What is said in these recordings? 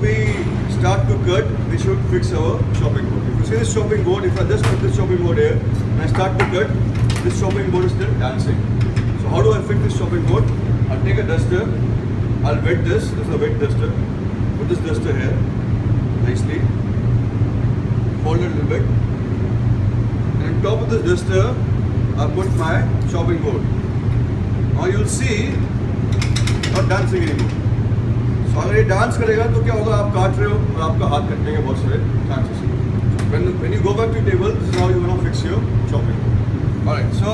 we start to cut, we should fix our chopping board. If you see this chopping board, if I just put this chopping board here and I start to cut, this chopping board is still dancing. So how do I fix this chopping board? I'll take a duster, I'll wet this. This is a wet duster. Put this duster here nicely, fold it a little bit, and on top of this duster, I'll put my chopping board. Now you'll see, not dancing anymore. So अगर ये dance करेगा तो क्या होगा, आप काट रहे हो और आपका हाथ कटने के बहुत सारे chances हैं. When you go back to your table, this is how you want to fix your chopping. Alright, so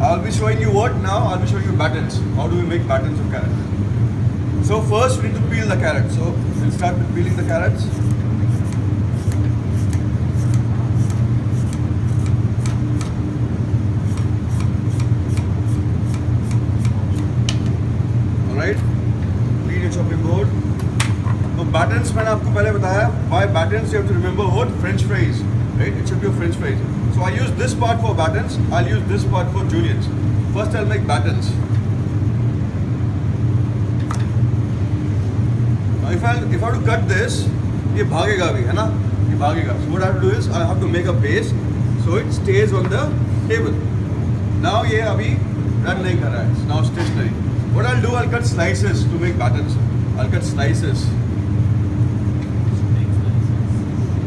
I'll be showing you what now. I'll be showing you battens. How do we make battens of carrots? So first we need to peel the carrots. So we'll start with peeling the carrots. Alright. Chopping board. So battens मैंने आपको पहले बताया. By battens you have to remember what? French fries, right? It should be a French fries. So I use this part for battens. I'll use this part for juliennes. First I'll make battens. Now if I have to cut this, ये भागेगा भी है ना? ये भागेगा. So what I have to do is I have to make a base so it stays on the table. Now ये अभी run नहीं कर रहा है. It's now stationary. What I'll do, I'll cut slices to make battens. I'll cut slices.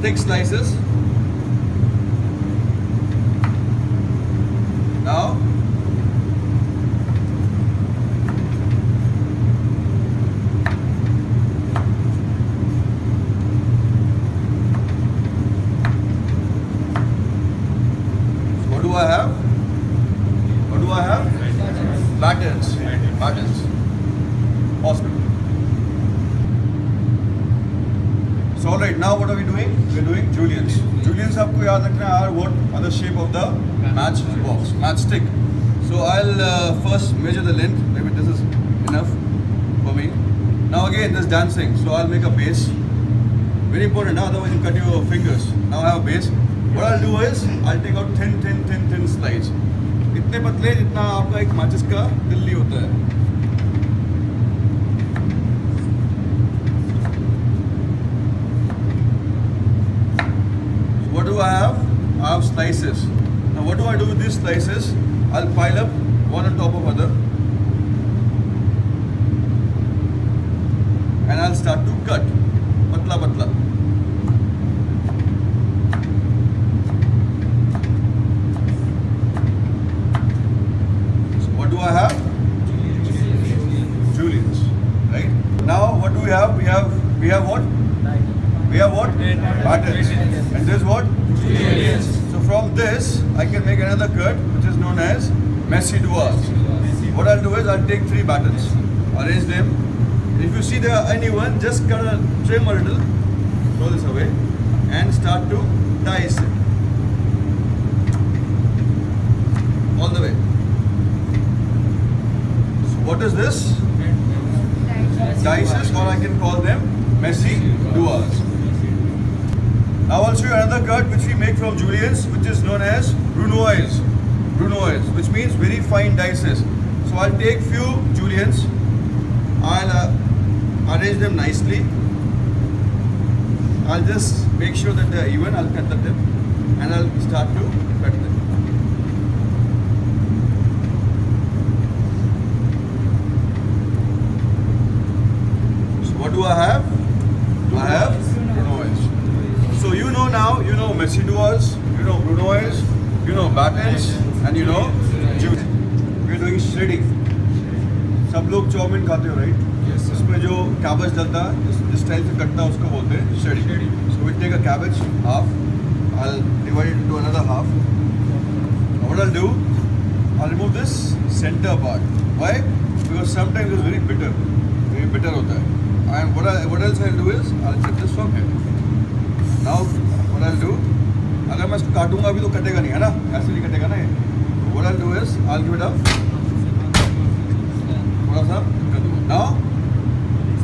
Thick slices. Now, what do I have? What do I have? Battens. Battens. Awesome. So alright, now what are we doing? We're doing juliennes. Juliennes आपको याद रखना are what are the shape of the matchbox, matchstick. So I'll first measure the length. Maybe this is enough for me. Now again, this dancing. So I'll make a base. Very important. Now otherwise you cut your fingers. Now I have a base. What I'll do is I'll take out thin slides. इतने पतले जितना आपका एक माचिस का तिल्ली होता है. So what do I have? I have slices. Now what do I do with these slices? I'll pile up one on top of other and I'll start to cut patla patla. I have juliennes, right? Now what do we have? We have what? We have what? Battens. And this what? Juliennes. So from this I can make another cut which is known as messy doigts. What I'll do is I'll take 3 battens, arrange them. If you see there are anyone, just cut a trim a little, throw this away, and start to dice it all the way. What is this? Dices, or I can call them messy doigts. Now I'll show you another cut which we make from juliennes, which is known as brunoise. Brunoise, which means very fine dices. So I'll take few juliennes, I'll arrange them nicely. I'll just make sure that they're even. I'll cut the tip and I'll start to cut them. What do I have? I have brunoise. So you know now, you know messy doigts, you know brunoise, you know battens, and you know juliennes. We're doing shredding. सब लोग chowmein खाते हो, right? Yes. इसमें जो cabbage डलता है, जिस style से कटता है उसको बोलते हैं shredding. So we take a cabbage, half. I'll divide it into another half. What I'll do, I'll remove this center part. Why? Because sometimes it's very bitter. Very bitter होता है. And what else I'll do is I'll cut this from here. Now what I'll do, अगर मैं इसको काटूंगा अभी तो कटेगा नहीं है ना, ऐसे नहीं कटेगा ना ये. What I'll do is I'll give it up. थोड़ा सा कर दूँगा. Now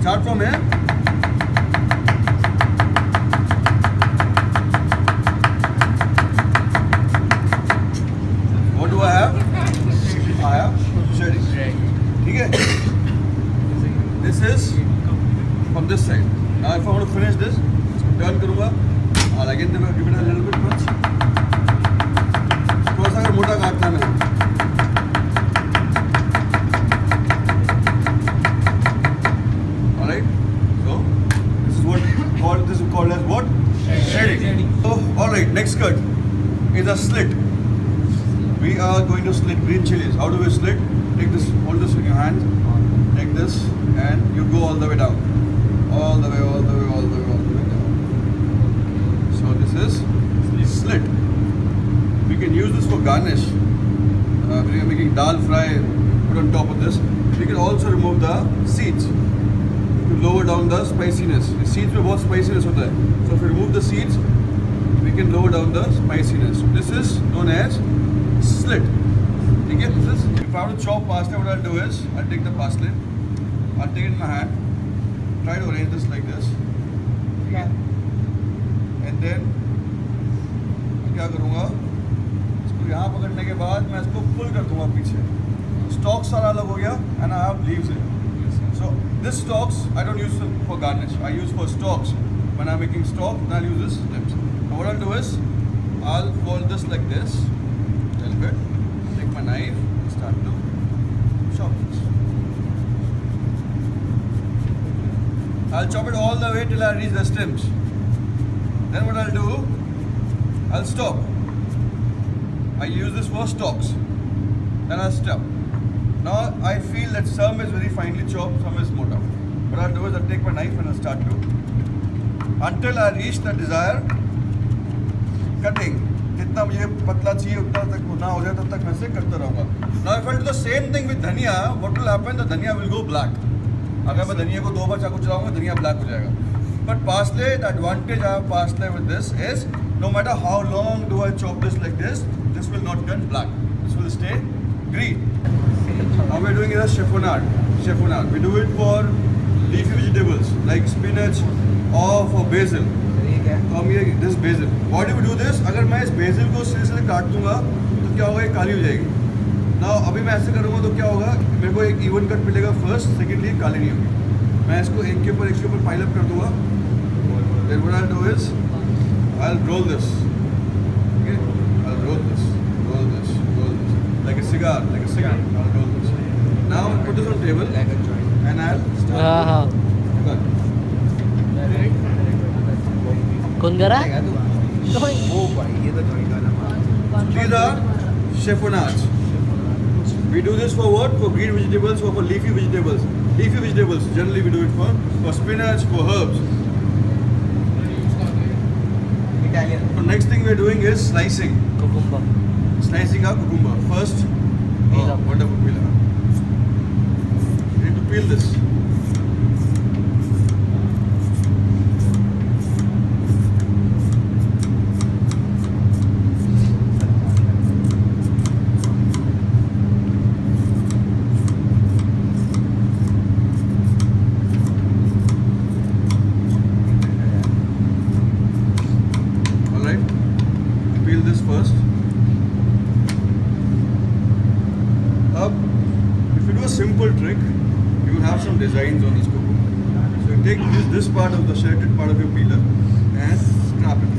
start from here. What do I have? I have shredding. ठीक है? This is from this दूंगा. I'll again give it a little bit much. थोड़ा सा अगर मोटा काटना है. Alright. So this is called as what? Shredding. So alright, next cut is a slit. We are going to slit green chilies. How do we slit? Take this, hold this in your hand. Take this, and you go all the way down. All the way down. So this is slit. We can use this for garnish. When you're making dal fry, put on top of this. We can also remove the seeds to lower down the spiciness. The seeds में बहुत spiciness होता है. So if we remove the seeds, we can lower down the spiciness. This is known as slit. ठीक है? This is. If I have to chop parsley, what I'll do is I'll take the parsley. I'll take it in my hand. Try to arrange this like this. Yeah. And then मैं क्या करूँगा? इसको यहाँ पकड़ने के बाद मैं इसको पुल कर दूँगा पीछे. Stalks सारा अलग हो गया and I have leaves here. So this stalks I don't use for garnish. I use for stalks. When I'm making stock, then I'll use this stems. Now what I'll do is I'll fold this like this. A little bit. Take my knife and start to chop this. I'll chop it all the way till I reach the stems. Then what I'll do, I'll stop. I use this for stalks. Then I'll stop. Now I feel that some is very finely chopped, some is mota. What I'll do is I'll take my knife and I'll start to, until I reach the desired cutting. जितना मुझे पतला चाहिए उतना तक ना हो जाए तब तक मैं से करता रहूँगा. Now if I do the same thing with धनिया, what will happen? The धनिया will go black. अगर मैं धनिया को 2 बार चाकू चलाऊंगा धनिया black हो जाएगा. But parsley, the advantage I have parsley with this is no matter how long do I chop this like this will not turn black. This will stay green. Now we're doing is a chiffonade. We do it for leafy vegetables like spinach or for basil. This basil. Why do we do this? अगर मैं इस basil को सिरे काट दूंगा तो क्या होगा? ये काली हो जाएगी. Now अभी मैं ऐसे करूँगा तो क्या होगा? मेरे को एक even cut मिलेगा first, secondly काली नहीं होगी. मैं इसको एक के ऊपर pile up कर दूंगा. Then what I'll do is I'll roll this. Okay? I'll roll this. Like a cigar. I'll roll this. Now I'll put this on table and I'll start. कौन करा? These are chiffonades. We do this for what? For green vegetables or for leafy vegetables. Leafy vegetables, generally we do it for spinach, for herbs. Italian. So next thing we're doing is slicing. Cucumber. Slicing our cucumber. First, wonderful peeler. You need to peel this. Peel this first. Up, if you do a simple trick, you will have some designs on this cucumber. So you take this part of the shredded part of your peeler and scrap it.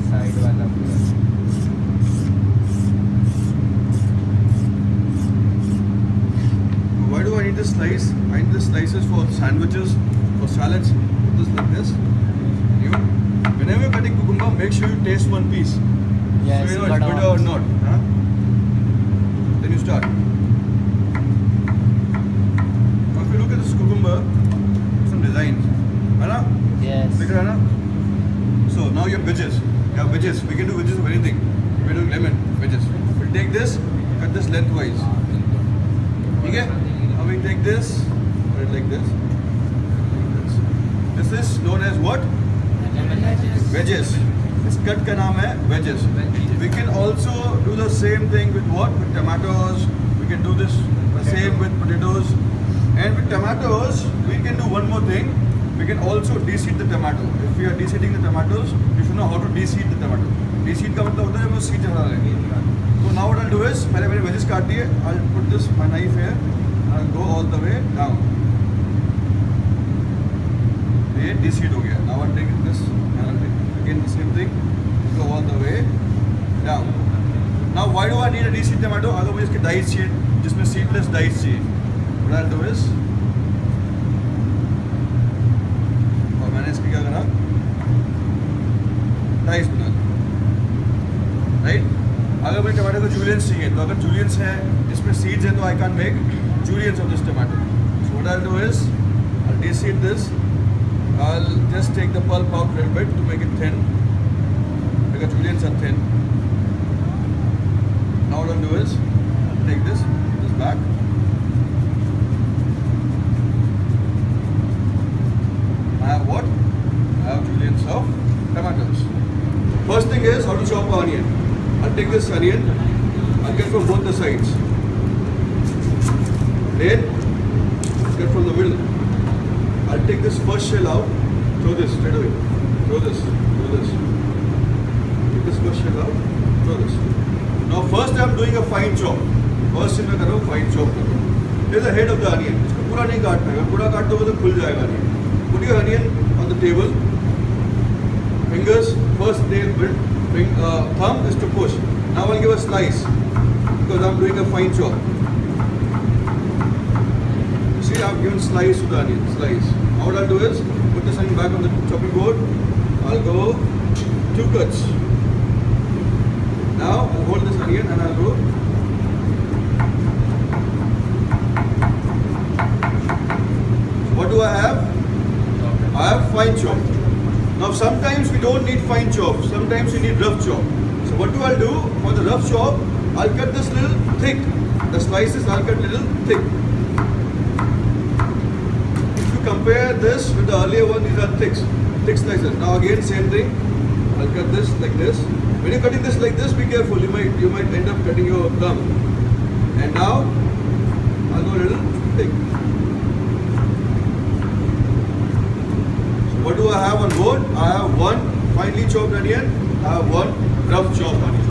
Side वाला पूरा. Why do I need this slice? I need the slices for sandwiches, for salads. Put this like this. Whenever you're cutting cucumber, make sure you taste one piece. Yes, So you know it's bitter or not. Huh? Then you start. Now if you look at this cucumber, some designs. Right? Yes. So now you have wedges. You have wedges. We can do wedges of anything. We're doing lemon wedges. We'll take this, cut this lengthwise. Okay? Now we take this, put it like this. This is known as what? Wedges. This cut ka naam hai wedges. We can also do the same thing with what? With tomatoes. We can do this the same with potatoes. And with tomatoes, we can do one more thing. We can also de-seed the tomato. If we are de-seeding the tomatoes, you should know how to de-seed the tomato. De-seed का मतलब होता है वो seed हटा लेंगे. So now what I'll do is, मैंने मेरे wedges काट दिए. I'll put this my knife here. I'll go all the way down. de-seed हो गया. Now I'll take this and I'll take again the same thing, go all the way down. Now why do I need a de-seed tomato? अगर मुझे इसके dice चाहिए, जिसमें seedless dice चाहिए, what I'll do is, और मैंने इसके क्या करा, dice बना दिया, right? अगर मुझे टमाटो को julienne चाहिए, तो अगर julienne है, इसमें seeds है, तो I can't make julienne of this tomato. So what I'll do is, I'll de-seed this. I'll just take the pulp out a little bit to make it thin, because juliennes are thin. Now what I'll do is, I'll take this back. I have what? I have juliennes of tomatoes. First thing is how to chop onion. I'll take this onion, I'll get from both the sides. Then, get from the middle. I'll take this first shell out, throw this straight away. Throw this, throw this. Take this first shell out, throw this. Now first I'm doing a fine chop. First thing मैं कर रहा हूँ fine chop कर रहा हूँ. Here's the head of the onion. इसको पूरा नहीं काटना है. अगर पूरा काट दोगे तो खुल जाएगा onion. Put your onion on the table. Fingers, first nail bit. Thumb is to push. Now I'll give a slice because I'm doing a fine chop. See, I've given slice to the onion. Slice. Now what I'll do is put this onion back on the chopping board. I'll go 2 cuts. Now I'll hold this onion and I'll go. What do I have? I have fine chop. Now sometimes we don't need fine chop. Sometimes we need rough chop. So what do I do? For the rough chop, I'll cut this little thick. The slices I'll cut little thick. If you compare this with the earlier one, these are thick slices. Now again same thing. I'll cut this like this. When you're cutting this like this, be careful. You might end up cutting your thumb. And now I'll go a little thick. What do I have on board? I have one finely chopped onion, I have one rough chopped onion.